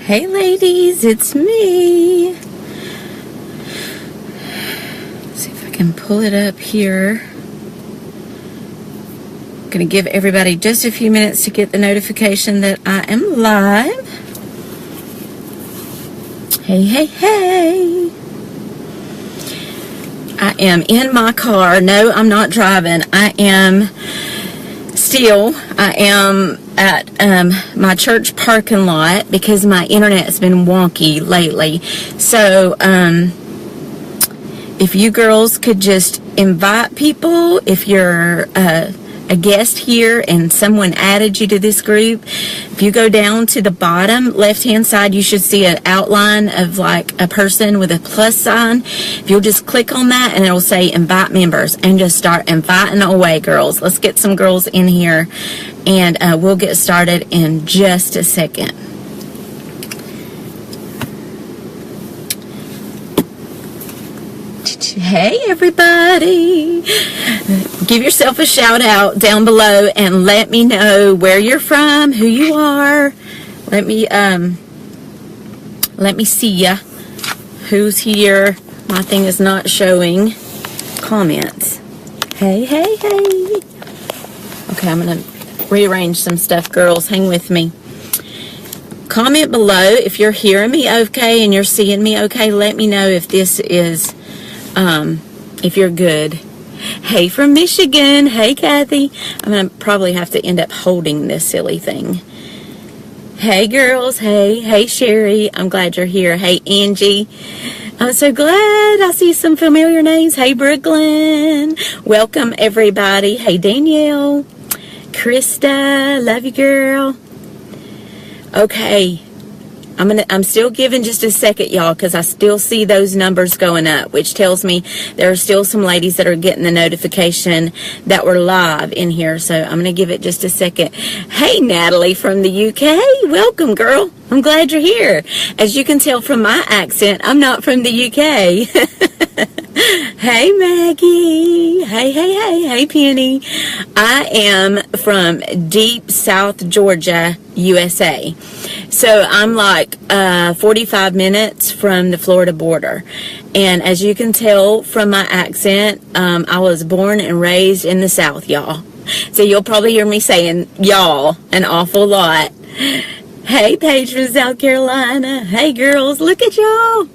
Hey ladies, it's me. Let's see if I can pull it up here. I'm going to give everybody just a few minutes to get the notification that I am live. Hey, hey, hey. I am in my car. No, I'm not driving. I am at my church parking lot because my internet has been wonky lately. So if you girls could just invite people, if you're a guest here and someone added you to this group, if you go down to the bottom left hand side, you should see an outline of like a person with a plus sign. If you'll just click on that and it'll say invite members, and just start inviting away, girls. Let's get some girls in here, and we'll get started in just a second. Hey everybody, give yourself a shout out down below and let me know where you're from, who you are. Let me see ya, who's here. My thing is not showing comments. Hey, hey, hey. Okay, I'm gonna rearrange some stuff, girls. Hang with me. Comment below if you're hearing me okay and you're seeing me okay. Let me know if this is if you're good. Hey from Michigan. Hey Kathy. I'm gonna probably have to end up holding this silly thing. Hey girls. Hey Sherry. I'm glad you're here. Hey Angie. I'm so glad I see some familiar names. Hey Brooklyn. Welcome everybody. Hey Danielle. Krista. Love you, girl. Okay. I'm still giving just a second, y'all, because I still see those numbers going up, which tells me there are still some ladies that are getting the notification that we're live in here. So I'm going to give it just a second. Hey, Natalie from the UK. Welcome, girl. I'm glad you're here. As you can tell from my accent, I'm not from the UK. Hey, Maggie. Hey, Penny. I am from deep South Georgia, USA. So I'm like 45 minutes from the Florida border. And as you can tell from my accent, I was born and raised in the South, y'all. So you'll probably hear me saying y'all an awful lot. Hey, Paige from South Carolina. Hey, girls, look at y'all.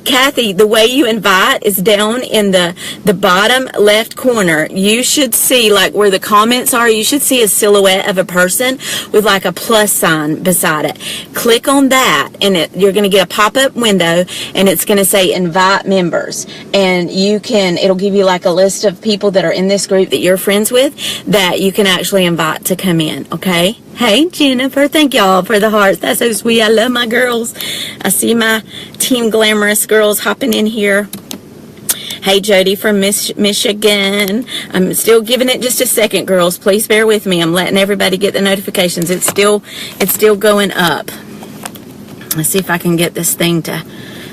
Kathy, the way you invite is down in the bottom left corner. You should see, like where the comments are, you should see a silhouette of a person with like a plus sign beside it. Click on that and you're going to get a pop-up window and it's going to say invite members. And it'll give you like a list of people that are in this group that you're friends with that you can actually invite to come in, okay? Hey, Jennifer, thank y'all for the hearts. That's so sweet. I love my girls. I see my Team Glamorous girls hopping in here. Hey, Jody from Michigan. I'm still giving it just a second, girls. Please bear with me. I'm letting everybody get the notifications. It's still going up. Let's see if I can get this thing to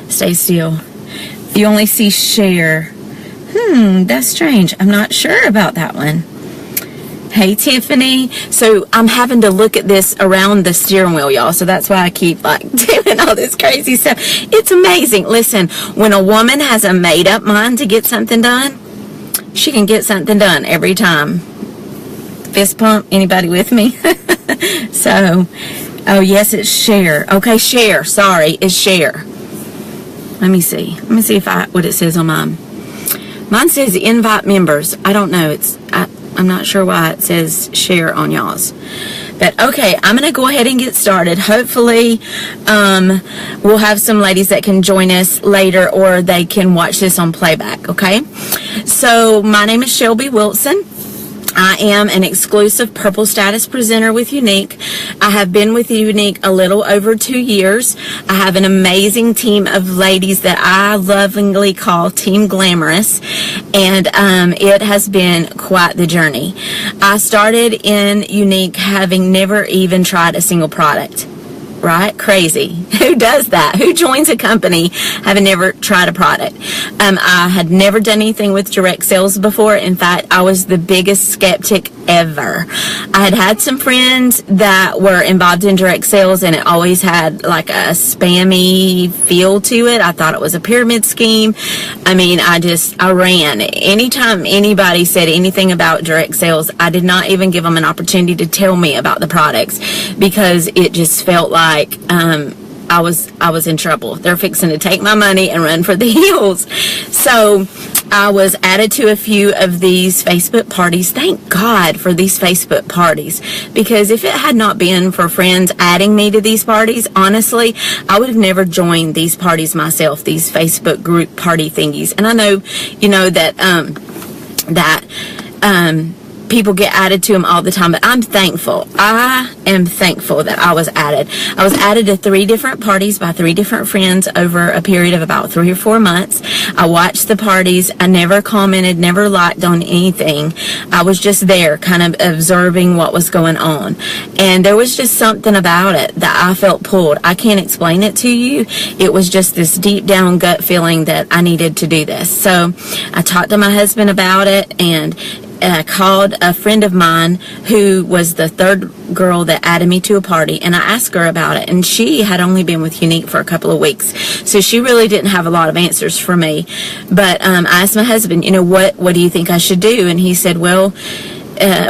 stay still. You only see share. That's strange. I'm not sure about that one. Hey, Tiffany. So I'm having to look at this around the steering wheel, y'all. So that's why I keep like doing all this crazy stuff. It's amazing. Listen, when a woman has a made up mind to get something done, she can get something done every time. Fist pump. Anybody with me? So, oh yes, it's share. Okay, share. Sorry, it's share. Let me see. Let me see what it says on mine. Mine says invite members. I don't know. I'm not sure why it says share on y'all's. But okay, I'm going to go ahead and get started. Hopefully, we'll have some ladies that can join us later or they can watch this on playback, okay? So, my name is Shelby Wilson. I am an exclusive Purple Status presenter with Younique. I have been with Younique a little over 2 years. I have an amazing team of ladies that I lovingly call Team Glamorous, and it has been quite the journey. I started in Younique having never even tried a single product. Right? Crazy. Who does that? Who joins a company having never tried a product? I had never done anything with direct sales before. In fact, I was the biggest skeptic ever. I had some friends that were involved in direct sales, and it always had like a spammy feel to it. I thought it was a pyramid scheme. I mean, I ran. Anytime anybody said anything about direct sales, I did not even give them an opportunity to tell me about the products, because it just felt like I was in trouble. They're fixing to take my money and run for the hills. So I was added to a few of these Facebook parties. Thank God for these Facebook parties, because if it had not been for friends adding me to these parties, honestly, I would have never joined these parties myself, these Facebook group party thingies. And I know, you know, that people get added to them all the time, but I'm thankful. I am thankful that I was added. I was added to 3 different parties by 3 different friends over a period of about 3 or 4 months. I watched the parties. I never commented, never liked on anything. I was just there kind of observing what was going on. And there was just something about it that I felt pulled. I can't explain it to you. It was just this deep down gut feeling that I needed to do this. So I talked to my husband about it, and I called a friend of mine who was the 3rd girl that added me to a party, and I asked her about it, and she had only been with Younique for a couple of weeks, so she really didn't have a lot of answers for me. But I asked my husband, you know, what do you think I should do? And he said, well,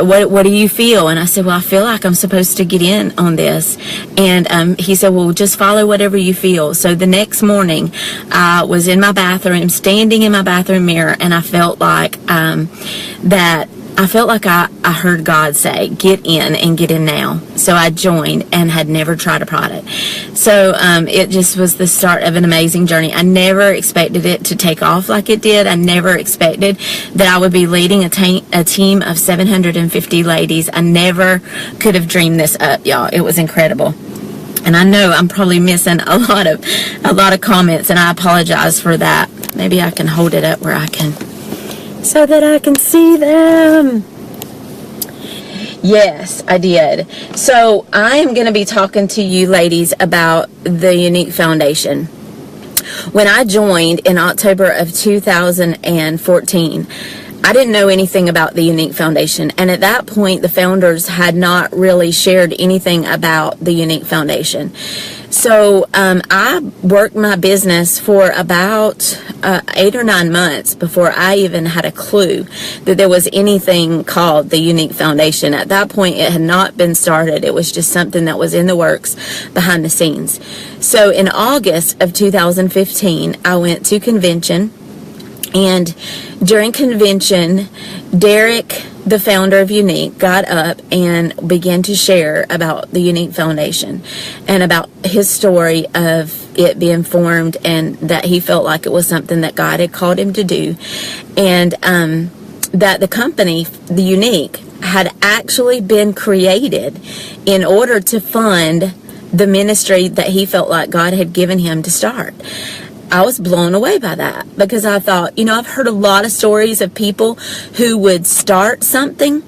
what do you feel? And I said, well, I feel like I'm supposed to get in on this. And he said, well, just follow whatever you feel. So the next morning, I was in my bathroom, standing in my bathroom mirror, and I felt like I heard God say, get in and get in now. So I joined and had never tried a product. So it just was the start of an amazing journey. I never expected it to take off like it did. I never expected that I would be leading a team of 750 ladies. I never could have dreamed this up, y'all. It was incredible. And I know I'm probably missing a lot of comments, and I apologize for that. Maybe I can hold it up where I can, so that I can see them. Yes, I did. So I am going to be talking to you ladies about the Younique Foundation. When I joined in October of 2014, I didn't know anything about the Younique Foundation, and at that point the founders had not really shared anything about the Younique Foundation. So I worked my business for about 8 or 9 months before I even had a clue that there was anything called the Younique Foundation. At that point, it had not been started. It was just something that was in the works behind the scenes. So in August of 2015, I went to convention. And during convention, Derek, the founder of Younique, got up and began to share about the Younique Foundation and about his story of it being formed, and that he felt like it was something that God had called him to do. And that the company, the Younique, had actually been created in order to fund the ministry that he felt like God had given him to start. I was blown away by that, because I thought, you know, I've heard a lot of stories of people who would start something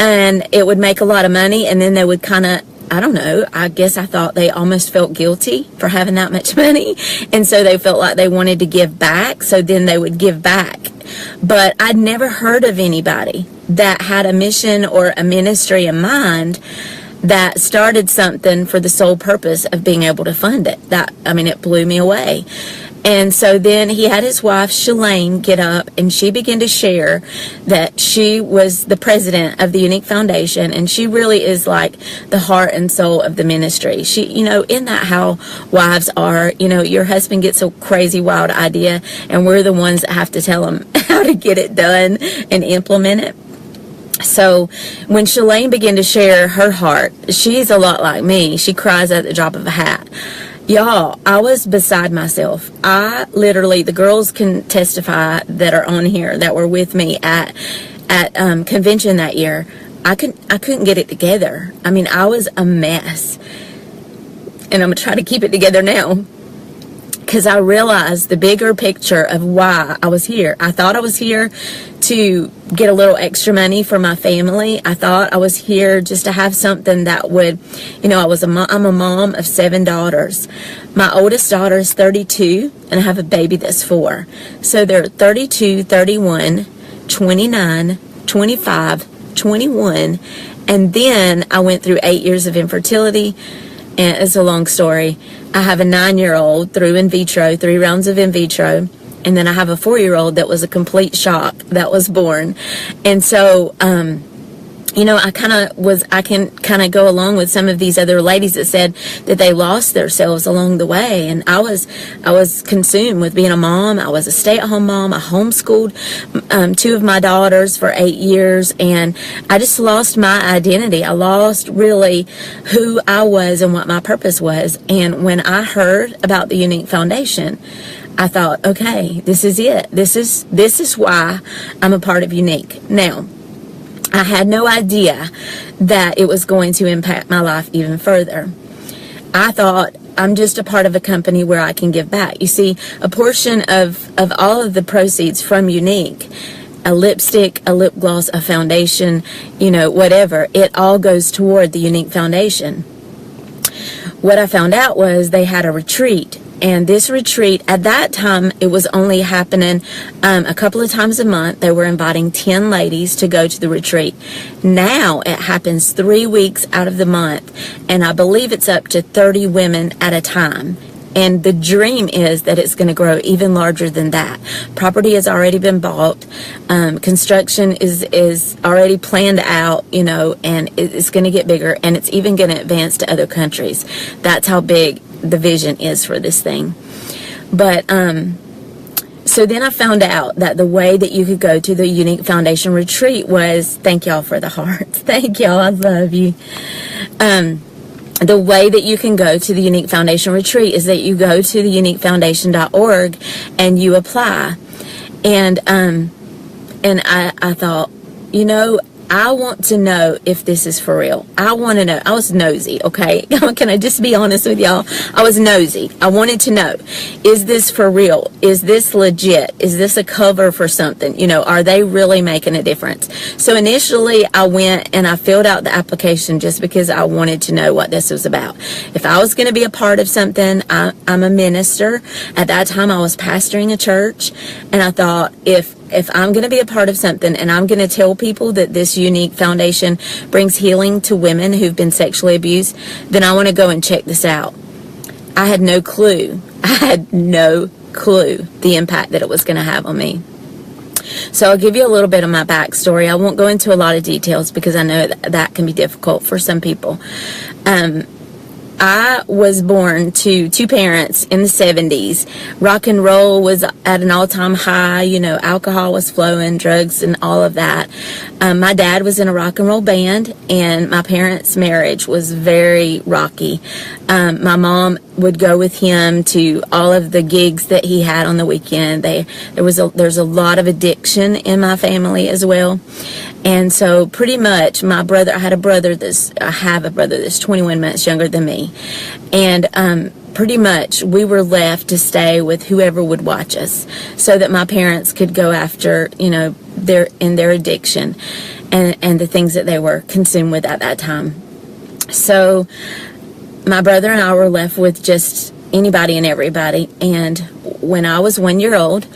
and it would make a lot of money, and then they would kind of, I don't know, I guess I thought they almost felt guilty for having that much money, and so they felt like they wanted to give back, so then they would give back. But I'd never heard of anybody that had a mission or a ministry in mind that started something for the sole purpose of being able to fund it. It blew me away. And so then he had his wife, Shalane, get up, and she began to share that she was the president of the Younique Foundation, and she really is like the heart and soul of the ministry. She, you know, isn't that how wives are? You know, your husband gets a crazy, wild idea, and we're the ones that have to tell him how to get it done and implement it. So when Shalane began to share her heart, she's a lot like me. She cries at the drop of a hat. Y'all, I was beside myself. I literally, the girls can testify that are on here that were with me at convention that year. I couldn't get it together. I mean, I was a mess. And I'm going to try to keep it together now, because I realized the bigger picture of why I was here. I thought I was here to get a little extra money for my family. I thought I was here just to have something that would, you know, I'm a mom of 7 daughters. My oldest daughter is 32, and I have a baby that's 4. So they're 32, 31, 29, 25, 21. And then I went through 8 years of infertility. And it's a long story. I have a 9-year-old through in vitro, 3 rounds of in vitro. And then I have a 4-year-old that was a complete shock that was born. And so, I can kind of go along with some of these other ladies that said that they lost themselves along the way. And I was consumed with being a mom. I was a stay-at-home mom. I homeschooled 2 of my daughters for 8 years, and I just lost my identity. I lost really who I was and what my purpose was. And when I heard about the Younique Foundation, I thought, okay, this is it. This is why I'm a part of Younique. Now, I had no idea that it was going to impact my life even further. I thought, I'm just a part of a company where I can give back. You see, a portion of all of the proceeds from Younique, a lipstick, a lip gloss, a foundation, whatever, it all goes toward the Younique Foundation. What I found out was they had a retreat. And this retreat, at that time, it was only happening a couple of times a month. They were inviting 10 ladies to go to the retreat. Now it happens 3 weeks out of the month. And I believe it's up to 30 women at a time. And the dream is that it's going to grow even larger than that. Property has already been bought. Construction is already planned out, and it's going to get bigger. And it's even going to advance to other countries. That's how big the vision is for this thing. But so then I found out that the way that you could go to the Younique Foundation retreat was, thank y'all for the hearts. Thank y'all. I love you. The way that you can go to the Younique Foundation retreat is that you go to the youniquefoundation.org and you apply. And I thought, I want to know if this is for real. I want to know. I was nosy, okay? Can I just be honest with y'all? I was nosy. I wanted to know, is this for real? Is this legit? Is this a cover for something? Are they really making a difference? So initially, I went and I filled out the application just because I wanted to know what this was about. If I was going to be a part of something, I'm a minister. At that time, I was pastoring a church, and I thought, if I'm going to be a part of something and I'm going to tell people that this Younique Foundation brings healing to women who've been sexually abused, then I want to go and check this out. I had no clue. The impact that it was going to have on me. So I'll give you a little bit of my backstory. I won't go into a lot of details because I know that can be difficult for some people. I was born to 2 parents in the 70s. Rock and roll was at an all-time high. Alcohol was flowing, drugs and all of that. My dad was in a rock and roll band, and my parents' marriage was very rocky. My mom would go with him to all of the gigs that he had on the weekend. There's a lot of addiction in my family as well. And so pretty much I have a brother that's 21 months younger than me. And pretty much we were left to stay with whoever would watch us so that my parents could go after, their addiction and the things that they were consumed with at that time. So my brother and I were left with just anybody and everybody. And when I was 1 year old,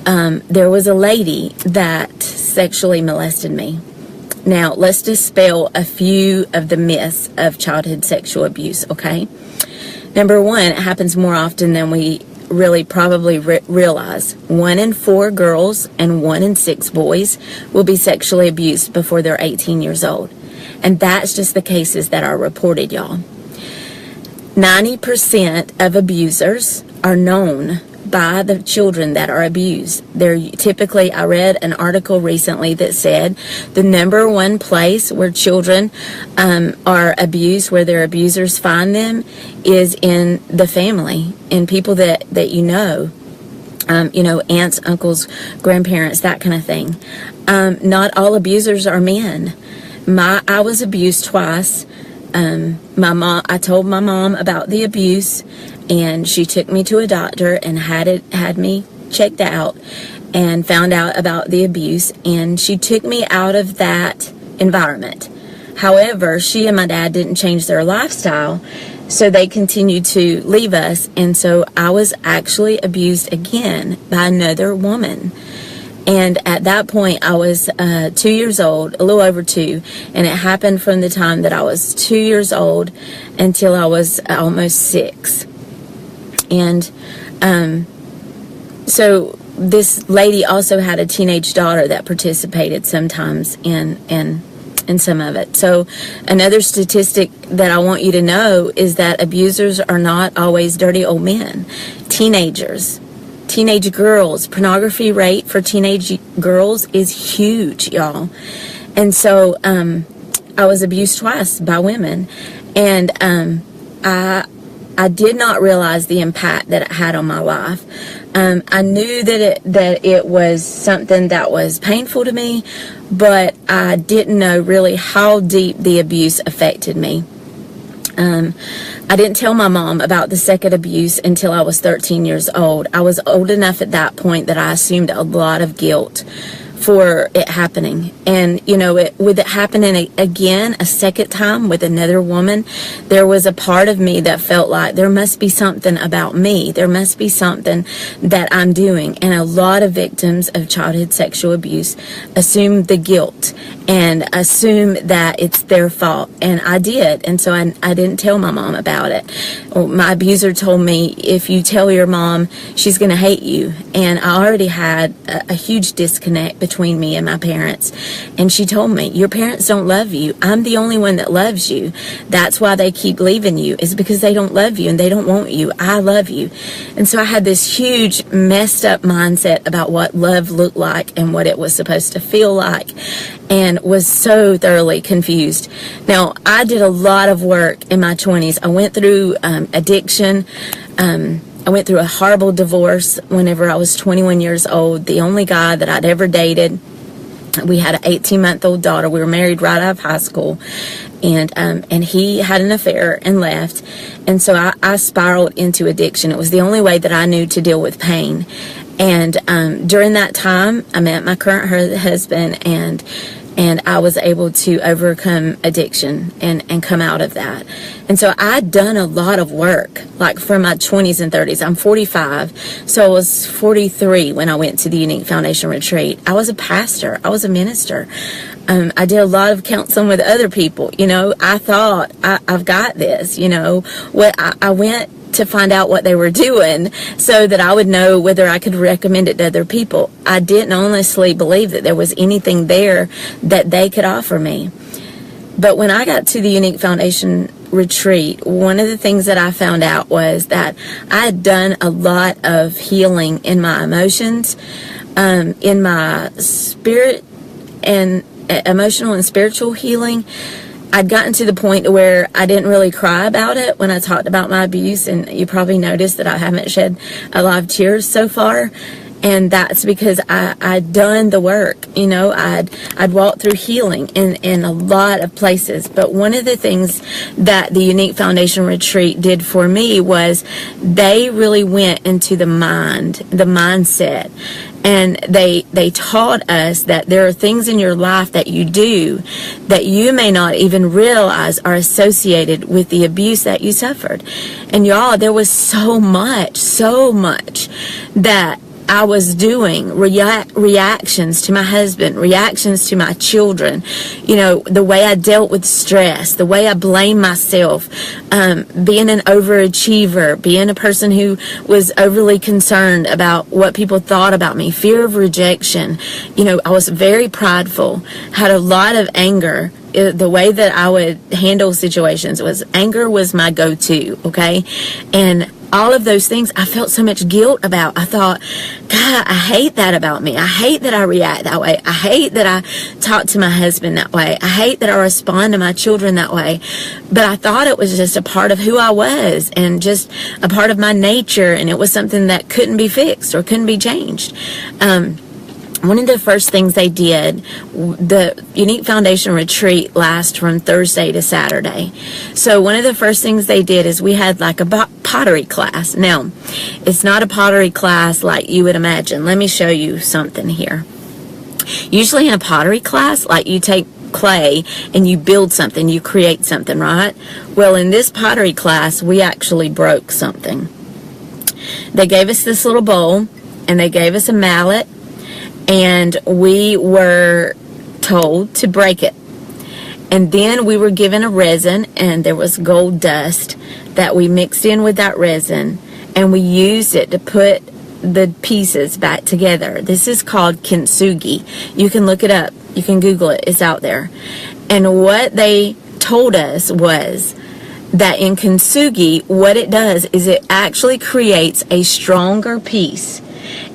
there was a lady that sexually molested me. Now, let's dispel a few of the myths of childhood sexual abuse, okay? Number one, it happens more often than we really probably realize. 1 in 4 girls and 1 in 6 boys will be sexually abused before they're 18 years old. And that's just the cases that are reported, y'all. 90% of abusers are known by the children that are abused. They're typically, I read an article recently that said the number 1 place where children are abused, where their abusers find them, is in the family, in people that aunts, uncles, grandparents, that kind of thing. Not all abusers are men. I was abused twice. I told my mom about the abuse, and she took me to a doctor and had me checked out and found out about the abuse, and she took me out of that environment. However, she and my dad didn't change their lifestyle, so they continued to leave us, and so I was actually abused again by another woman. And at that point, I was 2 years old, a little over 2. And it happened from the time that I was 2 years old until I was almost 6. And so this lady also had a teenage daughter that participated sometimes in some of it. So another statistic that I want you to know is that abusers are not always dirty old men. Teenagers, teenage girls, pornography rate for teenage girls is huge, y'all. And so I was abused twice by women, and I did not realize the impact that it had on my life. I knew that it was something that was painful to me, but I didn't know really how deep the abuse affected me. I didn't tell my mom about the second abuse until I was 13 years old. I was old enough at that point that I assumed a lot of guilt for it happening. And with it happening again a second time with another woman, there was a part of me that felt like there must be something about me, there must be something that I'm doing. And a lot of victims of childhood sexual abuse assume the guilt and assume that it's their fault, and I did. And so I didn't tell my mom about it. My abuser told me, if you tell your mom, she's going to hate you. And I already had a huge disconnect between me and my parents. And she told me, your parents don't love you. I'm the only one that loves you. That's why they keep leaving you, is because they don't love you and they don't want you. I love you. And so I had this huge messed up mindset about what love looked like and what it was supposed to feel like, and was so thoroughly confused. Now, I did a lot of work in my 20s. I went through addiction. I went through a horrible divorce whenever I was 21 years old. The only guy that I'd ever dated. We had an 18-month-old daughter. We were married right out of high school. And he had an affair and left. And so I spiraled into addiction. It was the only way that I knew to deal with pain. And during that time, I met my current husband, and I was able to overcome addiction and come out of that. And so I'd done a lot of work, like for my 20s and 30s. I'm 45, so I was 43 when I went to the Younique Foundation retreat. I was a pastor. I was a minister. I did a lot of counseling with other people. I thought, I've got this. I went to find out what they were doing so that I would know whether I could recommend it to other people. I didn't honestly believe that there was anything there that they could offer me. But when I got to the Younique Foundation retreat, one of the things that I found out was that I had done a lot of healing in my emotions, in my spirit, and emotional and spiritual healing. I'd gotten to the point where I didn't really cry about it when I talked about my abuse, and you probably noticed that I haven't shed a lot of tears so far, and that's because I'd done the work. I'd walked through healing in a lot of places. But one of the things that the Younique Foundation retreat did for me was they really went into the mindset. And they taught us that there are things in your life that you do that you may not even realize are associated with the abuse that you suffered. And y'all, there was so much that I was doing, reactions to my husband, reactions to my children, the way I dealt with stress, the way I blamed myself, being an overachiever, being a person who was overly concerned about what people thought about me, fear of rejection. I was very prideful, had a lot of anger. The way that I would handle situations was anger was my go-to, okay? And all of those things I felt so much guilt about. I thought, God, I hate that about me. I hate that I react that way. I hate that I talk to my husband that way. I hate that I respond to my children that way. But I thought it was just a part of who I was and just a part of my nature, and it was something that couldn't be fixed or couldn't be changed. One of the first things they did, the Younique Foundation retreat lasts from Thursday to Saturday. So one of the first things they did is we had like a pottery class. Now, it's not a pottery class like you would imagine. Let me show you something here. Usually in a pottery class, like you take clay and you build something, you create something, right? Well, in this pottery class, we actually broke something. They gave us this little bowl, and they gave us a mallet, and we were told to break it. And then we were given a resin, and there was gold dust that we mixed in with that resin, and we used it to put the pieces back together. This is called kintsugi. You can look it up. You can Google it. It's out there. And what they told us was that in kintsugi, what it does is it actually creates a stronger piece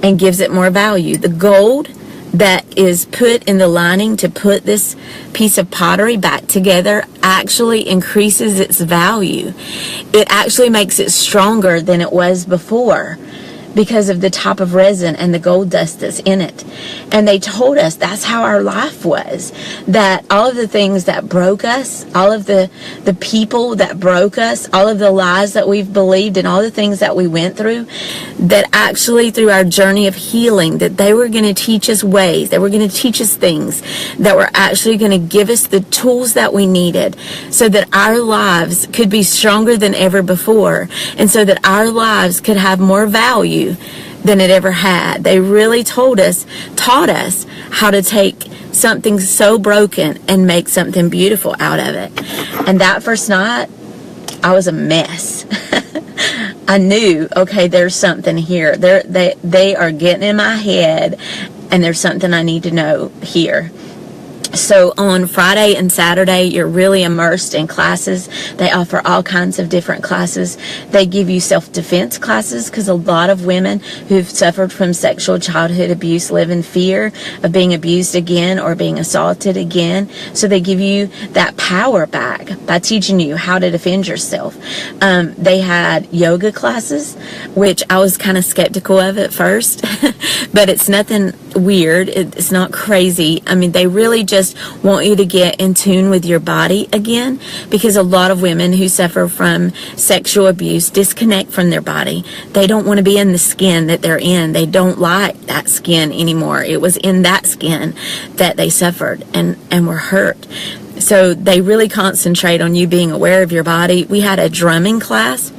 and gives it more value. The gold that is put in the lining to put this piece of pottery back together actually increases its value. It actually makes it stronger than it was before, because of the type of resin and the gold dust that's in it. And they told us that's how our life was, that all of the things that broke us, all of the people that broke us, all of the lies that we've believed, and all the things that we went through, that actually through our journey of healing, that they were going to teach us ways, they were going to teach us things that were actually going to give us the tools that we needed so that our lives could be stronger than ever before, and so that our lives could have more value than it ever had. They really taught us how to take something so broken and make something beautiful out of it. And that first night, I was a mess. I knew, okay, there's something here. They are getting in my head, and there's something I need to know here. So on Friday and Saturday, you're really immersed in classes. They offer all kinds of different classes. They give you self-defense classes, because a lot of women who've suffered from sexual childhood abuse live in fear of being abused again or being assaulted again. So they give you that power back by teaching you how to defend yourself. They had yoga classes, which I was kind of skeptical of at first, but it's nothing weird. It's not crazy. I mean, they really just want you to get in tune with your body again, because a lot of women who suffer from sexual abuse disconnect from their body. They don't want to be in the skin that they're in. They don't like that skin anymore. It was in that skin that they suffered and were hurt. So they really concentrate on you being aware of your body. We had a drumming class.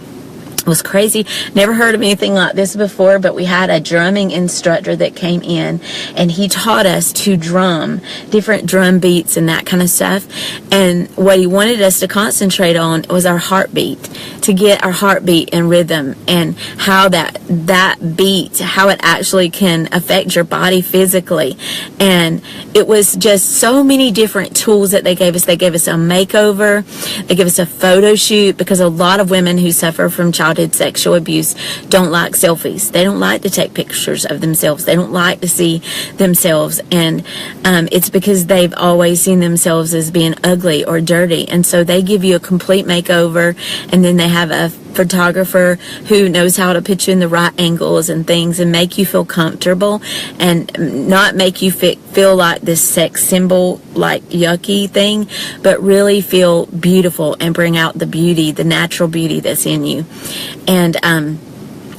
It was crazy. Never heard of anything like this before, but we had a drumming instructor that came in, and he taught us to drum different drum beats and that kind of stuff. And what he wanted us to concentrate on was our heartbeat, to get our heartbeat in rhythm, and how that beat, how it actually can affect your body physically. And it was just so many different tools that they gave us. They gave us a makeover. They gave us a photo shoot, because a lot of women who suffer from childhood sexual abuse don't like selfies. They don't like to take pictures of themselves. They don't like to see themselves, and it's because they've always seen themselves as being ugly or dirty. And so they give you a complete makeover, and then they have a photographer who knows how to put you in the right angles and things, and make you feel comfortable, and not make you feel like this sex symbol, like yucky thing, but really feel beautiful and bring out the beauty, the natural beauty that's in you. And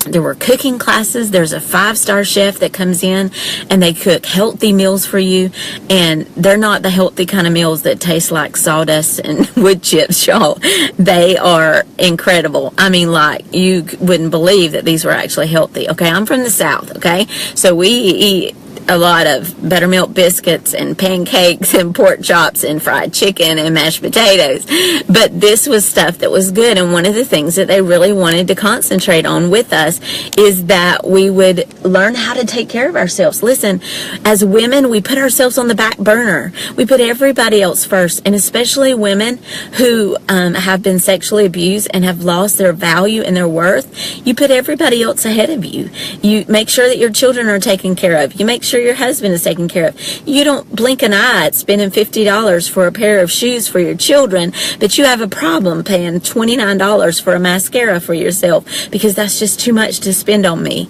there were cooking classes. There's a 5-star chef that comes in, and they cook healthy meals for you. And they're not the healthy kind of meals that taste like sawdust and wood chips, y'all. They are incredible. I mean, like, you wouldn't believe that these were actually healthy. Okay, I'm from the South, okay? So we eat a lot of buttermilk biscuits and pancakes and pork chops and fried chicken and mashed potatoes. But this was stuff that was good. And one of the things that they really wanted to concentrate on with us is that we would learn how to take care of ourselves. Listen, as women, we put ourselves on the back burner. We put everybody else first. And especially women who have been sexually abused and have lost their value and their worth, you put everybody else ahead of you. You make sure that your children are taken care of. You make sure your husband is taken care of. You don't blink an eye at spending $50 for a pair of shoes for your children, but you have a problem paying $29 for a mascara for yourself, because that's just too much to spend on me.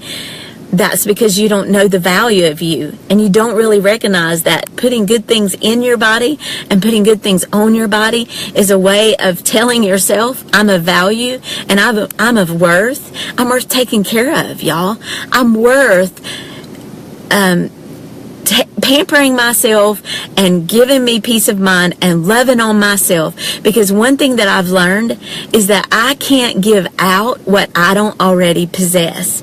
That's because you don't know the value of you, and you don't really recognize that putting good things in your body and putting good things on your body is a way of telling yourself, I'm of value, and I'm of worth. I'm worth taking care of, y'all. I'm worth pampering myself and giving me peace of mind and loving on myself. Because one thing that I've learned is that I can't give out what I don't already possess.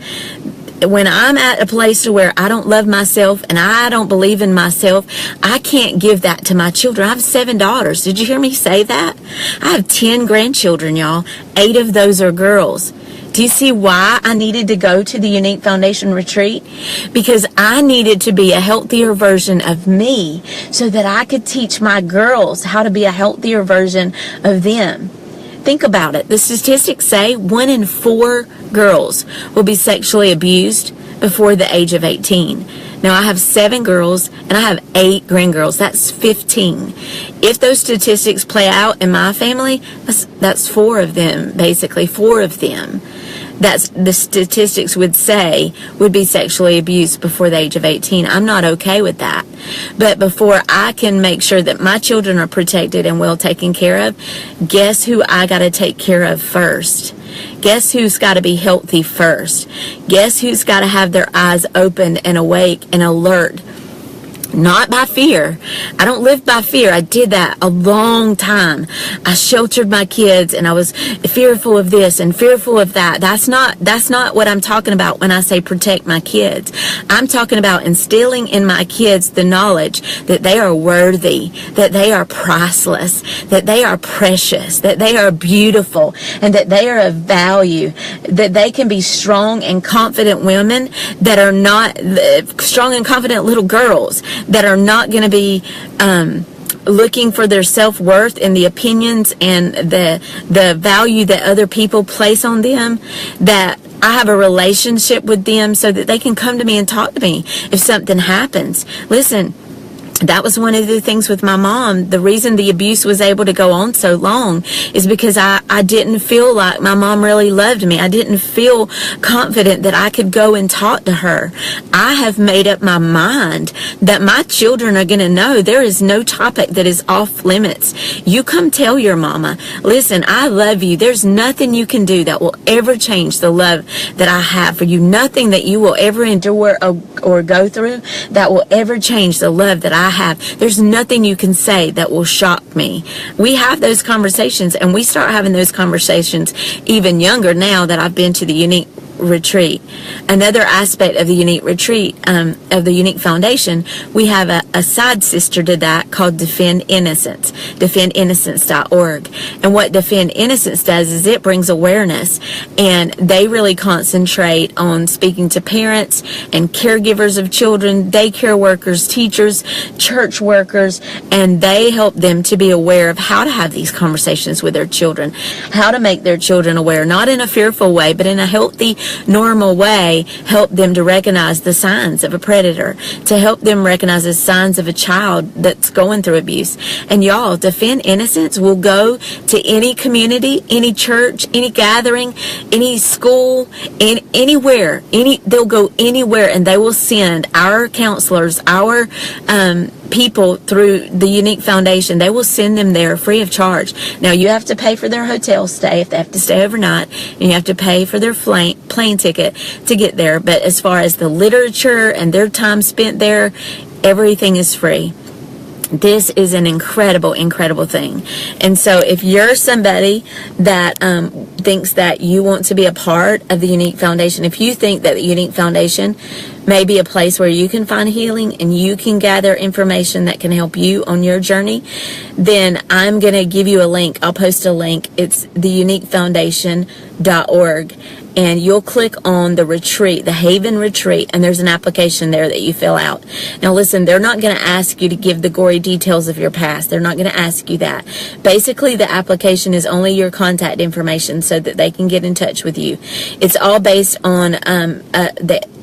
when I'm at a place to where I don't love myself and I don't believe in myself, I can't give that to my children. I have 7 daughters. Did you hear me say that? I have 10 grandchildren, y'all. 8 of those are girls. Do you see why I needed to go to the Younique Foundation retreat? Because I needed to be a healthier version of me so that I could teach my girls how to be a healthier version of them. Think about it. The statistics say 1 in 4 girls will be sexually abused before the age of 18. Now, I have 7 girls and I have 8 grandgirls. That's 15. If those statistics play out in my family, that's 4 of them, basically 4 of them. That's the statistics would say would be sexually abused before the age of 18. I'm not okay with that. But before I can make sure that my children are protected and well taken care of, guess who I got to take care of first? Guess who's got to be healthy first? Guess who's got to have their eyes open and awake and alert? Not by fear. I don't live by fear. I did that a long time. I sheltered my kids and I was fearful of this and fearful of that. That's not what I'm talking about when I say protect my kids. I'm talking about instilling in my kids the knowledge that they are worthy, that they are priceless, that they are precious, that they are beautiful, and that they are of value, that they can be strong and confident women that are not strong and confident little girls that are not going to be looking for their self-worth in the opinions and the value that other people place on them, that I have a relationship with them so that they can come to me and talk to me if something happens. Listen, that was one of the things with my mom. The reason the abuse was able to go on so long is because I didn't feel like my mom really loved me. I didn't feel confident that I could go and talk to her. I have made up my mind that my children are going to know there is no topic that is off limits. You come tell your mama, listen, I love you. There's nothing you can do that will ever change the love that I have for you. Nothing that you will ever endure or go through that will ever change the love that I have. There's nothing you can say that will shock me. We have those conversations, and we start having those conversations even younger now that I've been to the Younique retreat. Another aspect of the Younique retreat, of the Younique Foundation, we have a side sister to that called Defend Innocence, defendinnocence.org. And what Defend Innocence does is it brings awareness, and they really concentrate on speaking to parents and caregivers of children, daycare workers, teachers, church workers, and they help them to be aware of how to have these conversations with their children, how to make their children aware, not in a fearful way, but in a healthy, normal way, help them to recognize the signs of a predator, to help them recognize the signs of a child that's going through abuse. And y'all, Defend Innocence will go to any community, any church, any gathering, any school, anywhere, they'll go anywhere, and they will send our counselors, our people through the Younique Foundation. They will send them there free of charge. Now, you have to pay for their hotel stay if they have to stay overnight, and you have to pay for their plane ticket to get there. But as far as the literature and their time spent there, everything is free. This is an incredible, incredible thing. And so if you're somebody that thinks that you want to be a part of the Younique Foundation, if you think that the Younique Foundation may be a place where you can find healing and you can gather information that can help you on your journey, then I'm going to give you a link. I'll post a link. It's theuniquefoundation.org. And you'll click on the retreat, the Haven Retreat, and there's an application there that you fill out. Now listen, they're not going to ask you to give the gory details of your past. They're not going to ask you that. Basically, the application is only your contact information so that they can get in touch with you. It's all based on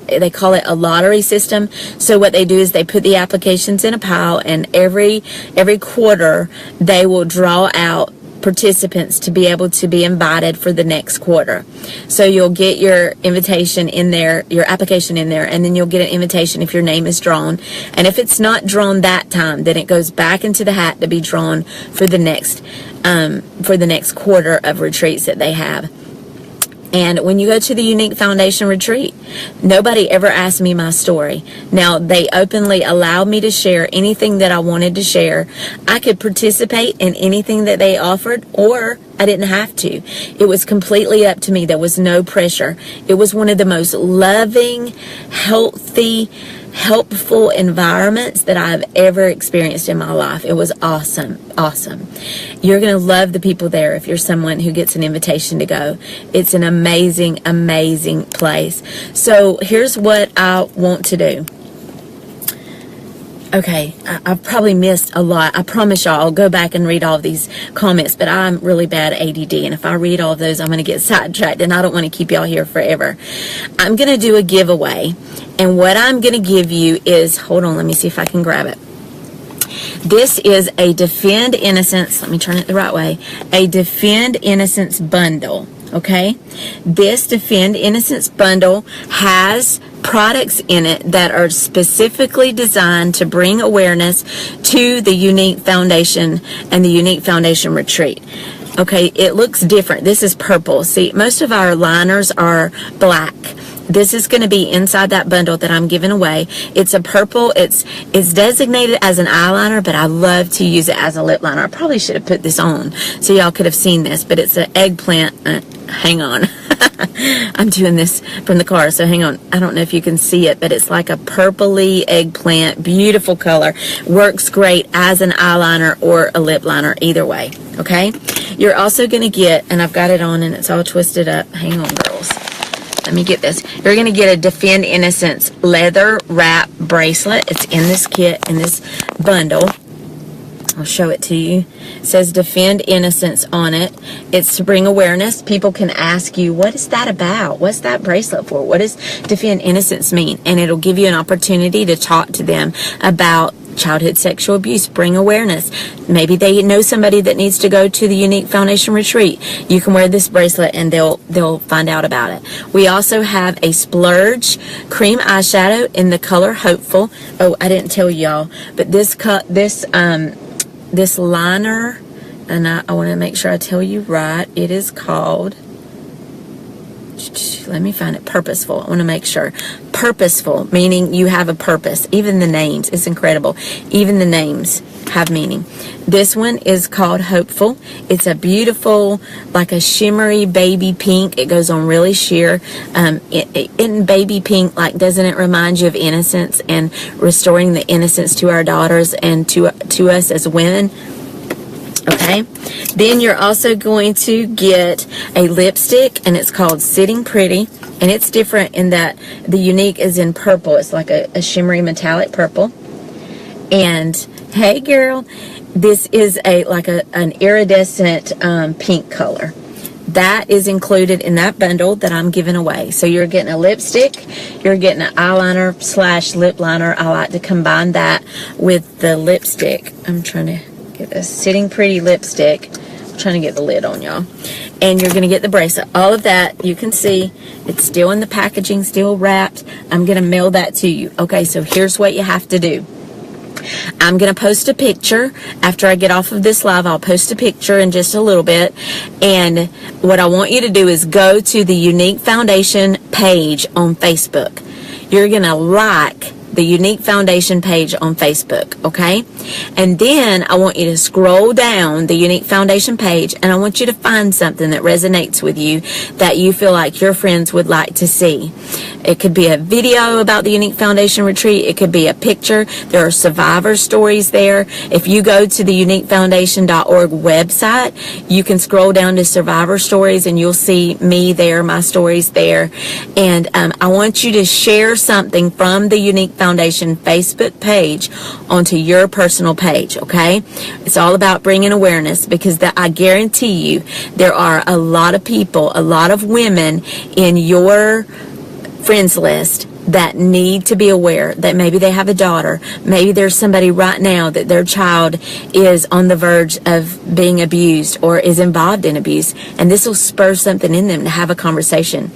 they call it a lottery system. So what they do is they put the applications in a pile, and every quarter they will draw out participants to be able to be invited for the next quarter. So you'll get your invitation in there, your application in there, and then you'll get an invitation if your name is drawn. And if it's not drawn that time, then it goes back into the hat to be drawn for the next quarter of retreats that they have. And when you go to the Younique Foundation retreat, nobody ever asked me my story. Now, they openly allowed me to share anything that I wanted to share. I could participate in anything that they offered, or I didn't have to. It was completely up to me. There was no pressure. It was one of the most loving, healthy, helpful environments that I've ever experienced in my life. It was awesome. You're going to love the people there if you're someone who gets an invitation to go. It's an amazing, amazing place. So here's what I want to do. Okay, I've probably missed a lot. I promise y'all I'll go back and read all of these comments, but I'm really bad at ADD, and if I read all of those, I'm going to get sidetracked, and I don't want to keep y'all here forever. I'm going to do a giveaway, and what I'm going to give you is, hold on, let me see if I can grab it. This is a Defend Innocence, let me turn it the right way, a Defend Innocence bundle. Okay, this Defend Innocence bundle has products in it that are specifically designed to bring awareness to the Younique Foundation and the Younique Foundation Retreat. Okay, it looks different. This is purple. See, most of our liners are black. This is going to be inside that bundle that I'm giving away. It's a purple. It's designated as an eyeliner, but I love to use it as a lip liner. I probably should have put this on so y'all could have seen this, but it's an eggplant. Hang on. I'm doing this from the car, so hang on. I don't know if you can see it, but it's like a purpley eggplant. Beautiful color. Works great as an eyeliner or a lip liner, either way. Okay? You're also going to get, and I've got it on and it's all twisted up. Hang on, girls. Let me get this. You're going to get a Defend Innocence leather wrap bracelet. It's in this kit, in this bundle. I'll show it to you. It says Defend Innocence on it. It's to bring awareness. People can ask you, what is that about? What's that bracelet for? What does Defend Innocence mean? And it'll give you an opportunity to talk to them about childhood sexual abuse. Bring awareness. Maybe they know somebody that needs to go to the Younique Foundation Retreat. You can wear this bracelet and they'll find out about it. We also have a Splurge cream eyeshadow in the color Hopeful. Oh, I didn't tell y'all, but this liner, and I want to make sure I tell you right, it is called, let me find it, Purposeful. I want to make sure. Purposeful, meaning you have a purpose. Even the names, it's incredible. Even the names have meaning. This one is called Hopeful. It's a beautiful, like a shimmery baby pink. It goes on really sheer. In baby pink, like, doesn't it remind you of innocence and restoring the innocence to our daughters and to us as women? Okay, then you're also going to get a lipstick, and it's called Sitting Pretty, and it's different in that the Younique is in purple. It's like a shimmery metallic purple. And hey girl, this is an iridescent pink color. That is included in that bundle that I'm giving away. So you're getting a lipstick, you're getting an eyeliner / lip liner. I like to combine that with the lipstick. I'm trying to get this Sitting Pretty lipstick. I'm trying to get the lid on, y'all. And you're going to get the bracelet. All of that, you can see, it's still in the packaging, still wrapped. I'm going to mail that to you. Okay, so here's what you have to do. I'm going to post a picture. After I get off of this live, I'll post a picture in just a little bit. And what I want you to do is go to the Younique Foundation page on Facebook. You're going to like the Younique Foundation page on Facebook, okay? And then I want you to scroll down the Younique Foundation page, and I want you to find something that resonates with you that you feel like your friends would like to see. It could be a video about the Younique Foundation Retreat. It could be a picture. There are survivor stories there. If you go to the UniqueFoundation.org website, you can scroll down to survivor stories, and you'll see me there, my stories there. And I want you to share something from the Younique Foundation Facebook page onto your personal page, okay? It's all about bringing awareness, because I guarantee you there are a lot of people, a lot of women in your friends list that need to be aware that maybe they have a daughter, maybe there's somebody right now that their child is on the verge of being abused or is involved in abuse, and this will spur something in them to have a conversation.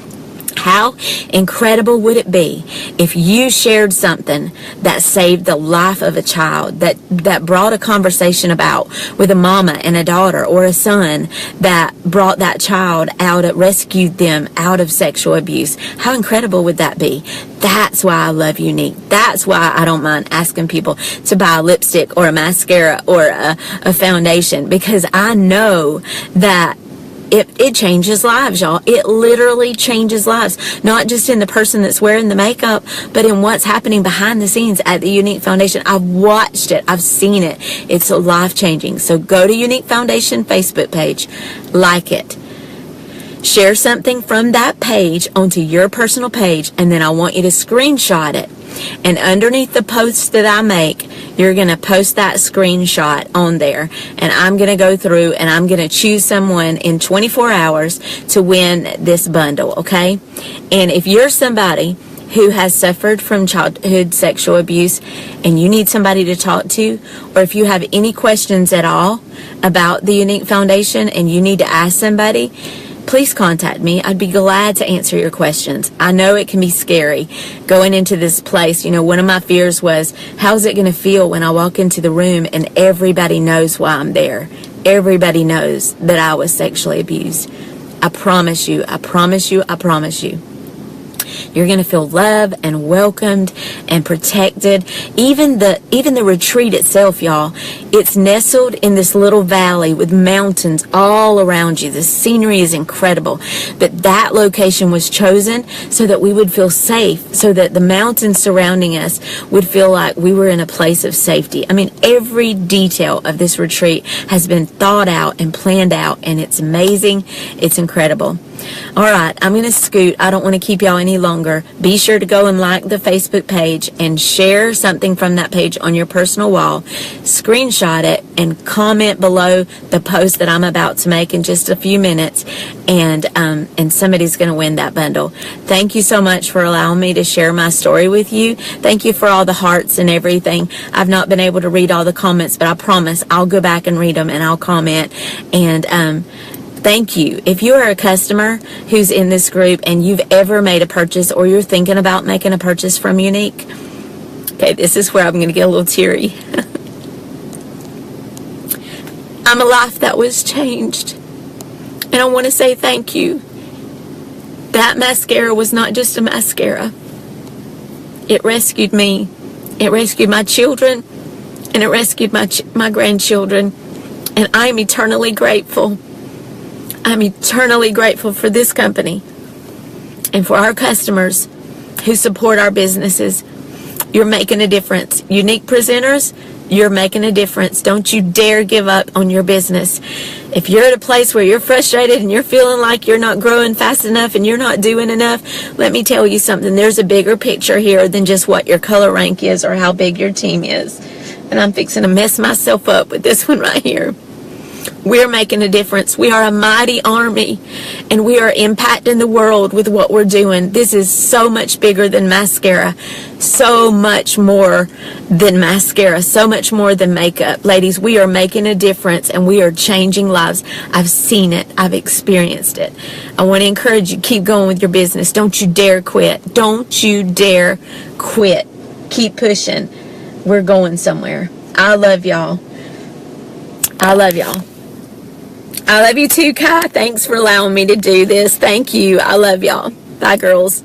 How incredible would it be if you shared something that saved the life of a child, that brought a conversation about with a mama and a daughter or a son that brought that child out, rescued them out of sexual abuse? How incredible would that be? That's why I love Younique. That's why I don't mind asking people to buy a lipstick or a mascara or a foundation, because I know that it changes lives, y'all. It literally changes lives, not just in the person that's wearing the makeup, but in what's happening behind the scenes at the Younique Foundation. I've watched it. I've seen it. It's life-changing. So go to Younique Foundation Facebook page, like it. Share something from that page onto your personal page, and then I want you to screenshot it. And underneath the posts that I make, you're going to post that screenshot on there. And I'm going to go through and I'm going to choose someone in 24 hours to win this bundle, okay? And if you're somebody who has suffered from childhood sexual abuse and you need somebody to talk to, or if you have any questions at all about the Younique Foundation and you need to ask somebody, please contact me. I'd be glad to answer your questions. I know it can be scary going into this place. You know, one of my fears was, how's it going to feel when I walk into the room and everybody knows why I'm there? Everybody knows that I was sexually abused. I promise you, I promise you, I promise you. You're going to feel loved and welcomed and protected. Even the retreat itself, y'all, it's nestled in this little valley with mountains all around you. The scenery is incredible. But that location was chosen so that we would feel safe, so that the mountains surrounding us would feel like we were in a place of safety. I mean, every detail of this retreat has been thought out and planned out, and it's amazing. It's incredible. All right, I'm going to scoot. I don't want to keep y'all any longer. Be sure to go and like the Facebook page and share something from that page on your personal wall. Screenshot it and comment below the post that I'm about to make in just a few minutes, and somebody's going to win that bundle. Thank you so much for allowing me to share my story with you. Thank you for all the hearts and everything. I've not been able to read all the comments, but I promise I'll go back and read them and I'll comment. And thank you. If you are a customer who's in this group and you've ever made a purchase or you're thinking about making a purchase from Younique, okay, this is where I'm going to get a little teary. I'm a life that was changed. And I want to say thank you. That mascara was not just a mascara. It rescued me. It rescued my children. And it rescued my grandchildren. And I'm eternally grateful. I'm eternally grateful for this company and for our customers who support our businesses. You're making a difference. Younique presenters, you're making a difference. Don't you dare give up on your business. If you're at a place where you're frustrated and you're feeling like you're not growing fast enough and you're not doing enough, let me tell you something. There's a bigger picture here than just what your color rank is or how big your team is. And I'm fixing to mess myself up with this one right here. We're making a difference. We are a mighty army, and we are impacting the world with what we're doing. This is so much bigger than mascara, so much more than mascara, so much more than makeup. Ladies, we are making a difference, and we are changing lives. I've seen it. I've experienced it. I want to encourage you, keep going with your business. Don't you dare quit. Don't you dare quit. Keep pushing. We're going somewhere. I love y'all. I love y'all. I love you too, Kai. Thanks for allowing me to do this. Thank you. I love y'all. Bye, girls.